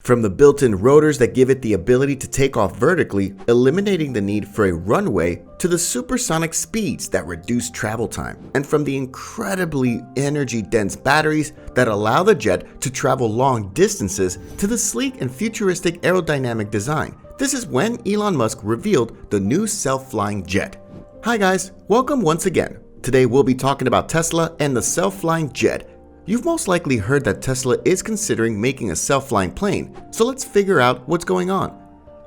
From the built-in rotors that give it the ability to take off vertically, eliminating the need for a runway, to the supersonic speeds that reduce travel time, and from the incredibly energy-dense batteries that allow the jet to travel long distances, to the sleek and futuristic aerodynamic design. This is when Elon Musk revealed the new self-flying jet. Hi guys, welcome once again. Today we'll be talking about Tesla and the self-flying jet. You've most likely heard that Tesla is considering making a self-flying plane, so let's figure out what's going on.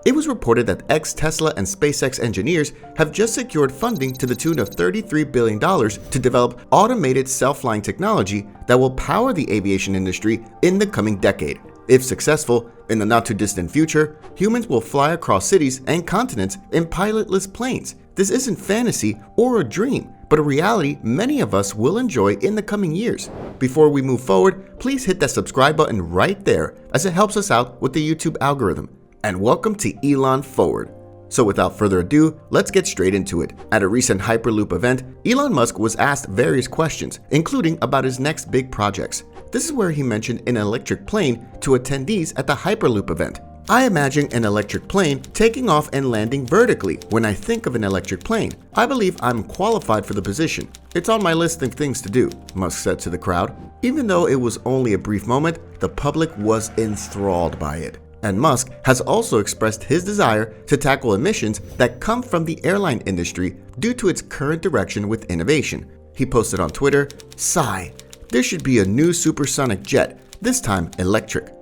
It was reported that ex-Tesla and SpaceX engineers have just secured funding to the tune of $33 billion to develop automated self-flying technology that will power the aviation industry in the coming decade. If successful, in the not-too-distant future, humans will fly across cities and continents in pilotless planes. This isn't fantasy or a dream, but a reality many of us will enjoy in the coming years. Before we move forward, please hit that subscribe button right there, as it helps us out with the YouTube algorithm. And welcome to Elon Forward. So without further ado, let's get straight into it. At a recent Hyperloop event, Elon Musk was asked various questions, including about his next big projects. This is where he mentioned an electric plane to attendees at the Hyperloop event. I imagine an electric plane taking off and landing vertically. When I think of an electric plane, I believe I'm qualified for the position. It's on my list of things to do, Musk said to the crowd. Even though it was only a brief moment, the public was enthralled by it. And Musk has also expressed his desire to tackle emissions that come from the airline industry due to its current direction with innovation. He posted on Twitter, "Sigh, there should be a new supersonic jet, this time electric."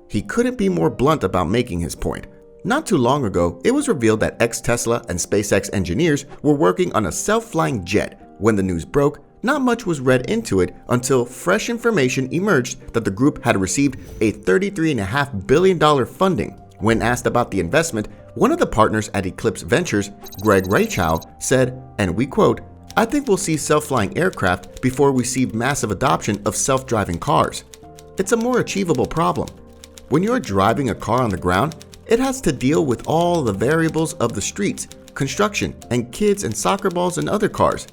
He couldn't be more blunt about making his point. Not too long ago, it was revealed that ex-Tesla and SpaceX engineers were working on a self-flying jet. When the news broke, not much was read into it until fresh information emerged that the group had received a $33.5 billion funding. When asked about the investment, one of the partners at Eclipse Ventures, Greg Reichow, said, and we quote, "I think we'll see self-flying aircraft before we see massive adoption of self-driving cars. It's a more achievable problem. When you're driving a car on the ground, it has to deal with all the variables of the streets, construction, and kids and soccer balls and other cars.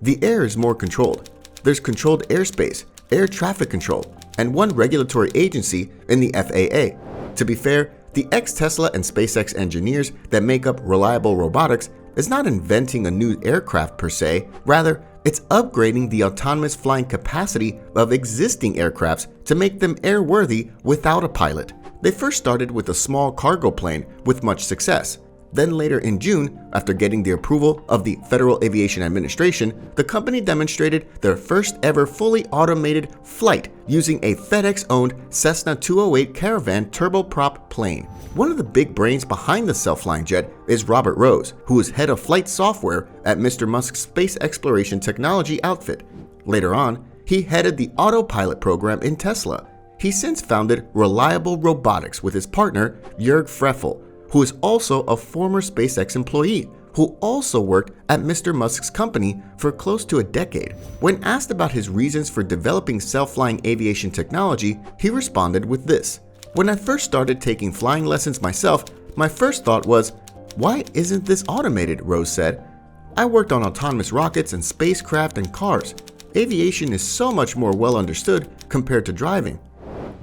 The air is more controlled. There's controlled airspace, air traffic control, and one regulatory agency in the FAA. To be fair, the ex-Tesla and SpaceX engineers that make up Reliable Robotics is not inventing a new aircraft per se, rather, it's upgrading the autonomous flying capacity of existing aircrafts to make them airworthy without a pilot. They first started with a small cargo plane with much success. Then later in June, after getting the approval of the Federal Aviation Administration, the company demonstrated their first ever fully automated flight using a FedEx-owned Cessna 208 Caravan turboprop plane. One of the big brains behind the self-flying jet is Robert Rose, who is head of flight software at Mr. Musk's space exploration technology outfit. Later on, he headed the autopilot program in Tesla. He since founded Reliable Robotics with his partner, Jörg Freffel, who is also a former SpaceX employee, who also worked at Mr. Musk's company for close to a decade. When asked about his reasons for developing self-flying aviation technology, he responded with this. "When I first started taking flying lessons myself, my first thought was, why isn't this automated?" Rose said. "I worked on autonomous rockets and spacecraft and cars. Aviation is so much more well understood compared to driving."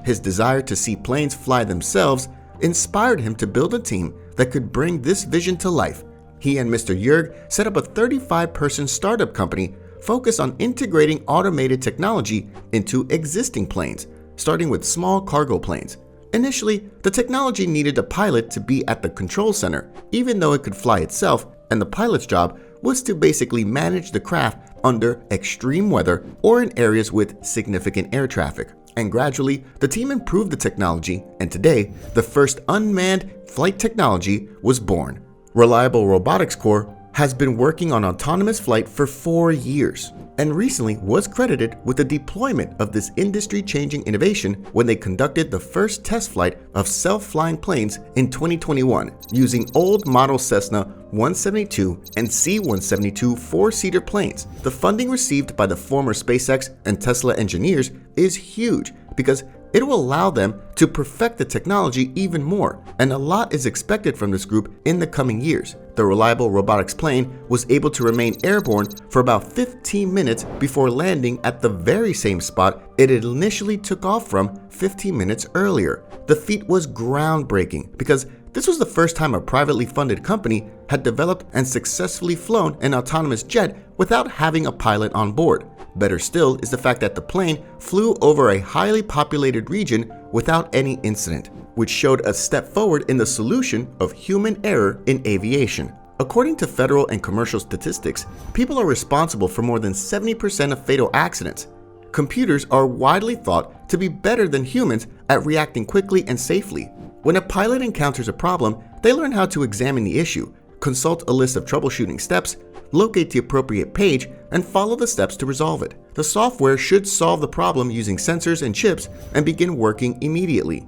His desire to see planes fly themselves inspired him to build a team that could bring this vision to life. He and Mr. Jörg set up a 35-person startup company focused on integrating automated technology into existing planes, starting with small cargo planes. Initially, the technology needed a pilot to be at the control center, even though it could fly itself, and the pilot's job was to basically manage the craft under extreme weather or in areas with significant air traffic. And gradually, the team improved the technology, and today, the first unmanned flight technology was born. Reliable Robotics Corp has been working on autonomous flight for 4 years, and recently was credited with the deployment of this industry-changing innovation when they conducted the first test flight of self-flying planes in 2021 using old model Cessna 172 and C-172 four-seater planes. The funding received by the former SpaceX and Tesla engineers is huge because it will allow them to perfect the technology even more, and a lot is expected from this group in the coming years. The reliable robotics plane was able to remain airborne for about 15 minutes before landing at the very same spot it had initially took off from 15 minutes earlier. The feat was groundbreaking because this was the first time a privately funded company had developed and successfully flown an autonomous jet without having a pilot on board. Better still is the fact that the plane flew over a highly populated region without any incident, which showed a step forward in the solution of human error in aviation. According to federal and commercial statistics, people are responsible for more than 70% of fatal accidents. Computers are widely thought to be better than humans at reacting quickly and safely. When a pilot encounters a problem, they learn how to examine the issue, consult a list of troubleshooting steps, locate the appropriate page, and follow the steps to resolve it. The software should solve the problem using sensors and chips and begin working immediately.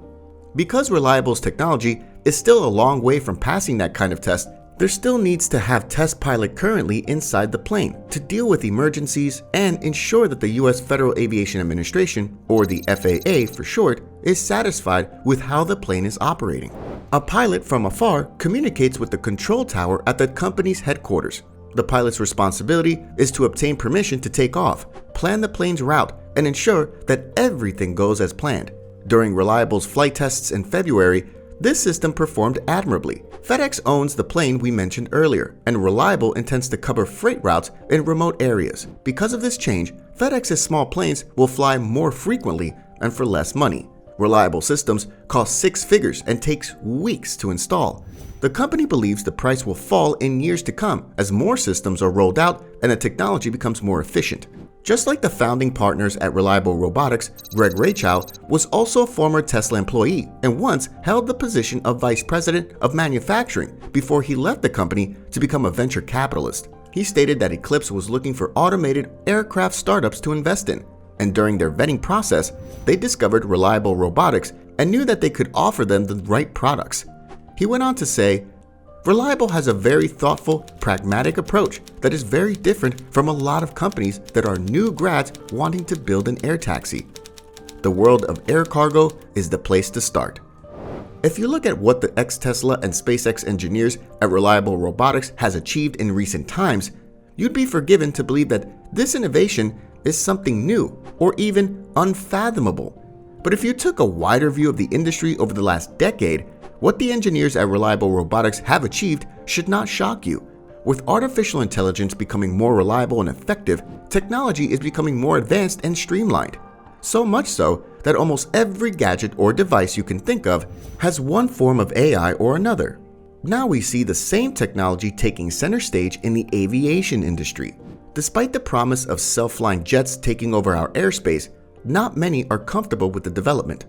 Because Reliable's technology is still a long way from passing that kind of test, there still needs to have test pilot currently inside the plane to deal with emergencies and ensure that the US Federal Aviation Administration, or the FAA for short, is satisfied with how the plane is operating. A pilot from afar communicates with the control tower at the company's headquarters. The pilot's responsibility is to obtain permission to take off, plan the plane's route, and ensure that everything goes as planned. During Reliable's flight tests in February, this system performed admirably. FedEx owns the plane we mentioned earlier, and Reliable intends to cover freight routes in remote areas. Because of this change, FedEx's small planes will fly more frequently and for less money. Reliable systems cost 6 figures and takes weeks to install. The company believes the price will fall in years to come as more systems are rolled out and the technology becomes more efficient. Just like the founding partners at Reliable Robotics, Greg Raychow was also a former Tesla employee and once held the position of vice president of manufacturing before he left the company to become a venture capitalist. He stated that Eclipse was looking for automated aircraft startups to invest in, and during their vetting process, they discovered Reliable Robotics and knew that they could offer them the right products. He went on to say, Reliable has a very thoughtful, pragmatic approach that is very different from a lot of companies that are new grads wanting to build an air taxi. The world of air cargo is the place to start. If you look at what the ex-Tesla and SpaceX engineers at Reliable Robotics has achieved in recent times, you'd be forgiven to believe that this innovation is something new or even unfathomable. But if you took a wider view of the industry over the last decade, what the engineers at Reliable Robotics have achieved should not shock you. With artificial intelligence becoming more reliable and effective, technology is becoming more advanced and streamlined. So much so that almost every gadget or device you can think of has one form of AI or another. Now we see the same technology taking center stage in the aviation industry. Despite the promise of self-flying jets taking over our airspace, not many are comfortable with the development.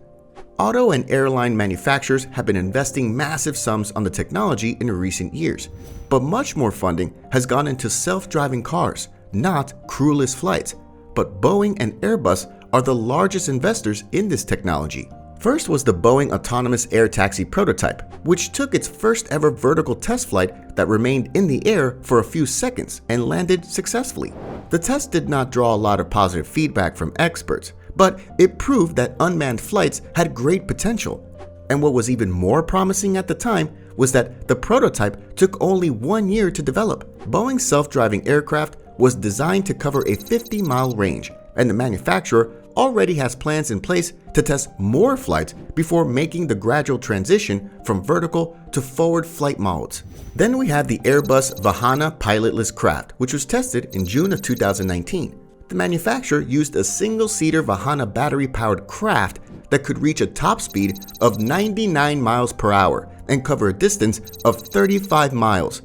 Auto and airline manufacturers have been investing massive sums on the technology in recent years, but much more funding has gone into self-driving cars, not crewless flights. But Boeing and Airbus are the largest investors in this technology. First was the Boeing autonomous air taxi prototype, which took its first ever vertical test flight that remained in the air for a few seconds and landed successfully. The test did not draw a lot of positive feedback from experts, but it proved that unmanned flights had great potential. And what was even more promising at the time was that the prototype took only 1 year to develop. Boeing's self-driving aircraft was designed to cover a 50-mile range, and the manufacturer already has plans in place to test more flights before making the gradual transition from vertical to forward flight modes. Then we have the Airbus Vahana pilotless craft, which was tested in June of 2019. The manufacturer used a single-seater Vahana battery-powered craft that could reach a top speed of 99 miles per hour and cover a distance of 35 miles.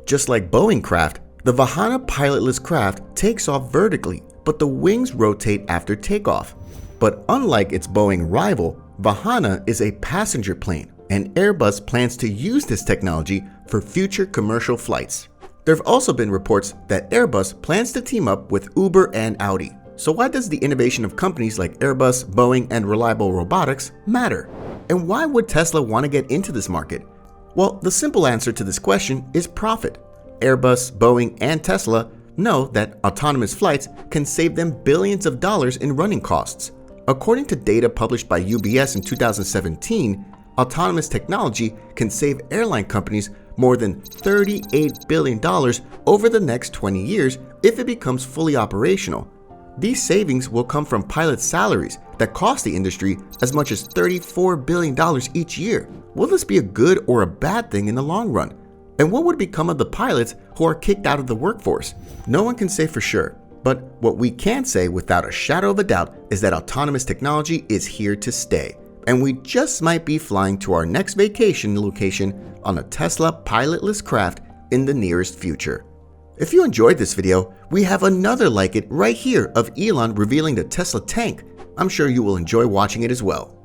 Just like Boeing craft, the Vahana pilotless craft takes off vertically, but the wings rotate after takeoff. But unlike its Boeing rival, Vahana is a passenger plane, and Airbus plans to use this technology for future commercial flights. There have also been reports that Airbus plans to team up with Uber and Audi. So why does the innovation of companies like Airbus, Boeing, and Reliable Robotics matter? And why would Tesla want to get into this market? Well, the simple answer to this question is profit. Airbus, Boeing, and Tesla know that autonomous flights can save them billions of dollars in running costs. According to data published by UBS in 2017, autonomous technology can save airline companies more than $38 billion over the next 20 years if it becomes fully operational. These savings will come from pilot salaries that cost the industry as much as $34 billion each year. Will this be a good or a bad thing in the long run? And what would become of the pilots who are kicked out of the workforce? No one can say for sure, but what we can say without a shadow of a doubt is that autonomous technology is here to stay. And we just might be flying to our next vacation location on a Tesla pilotless craft in the nearest future. If you enjoyed this video, we have another like it right here of Elon revealing the Tesla tank. I'm sure you will enjoy watching it as well.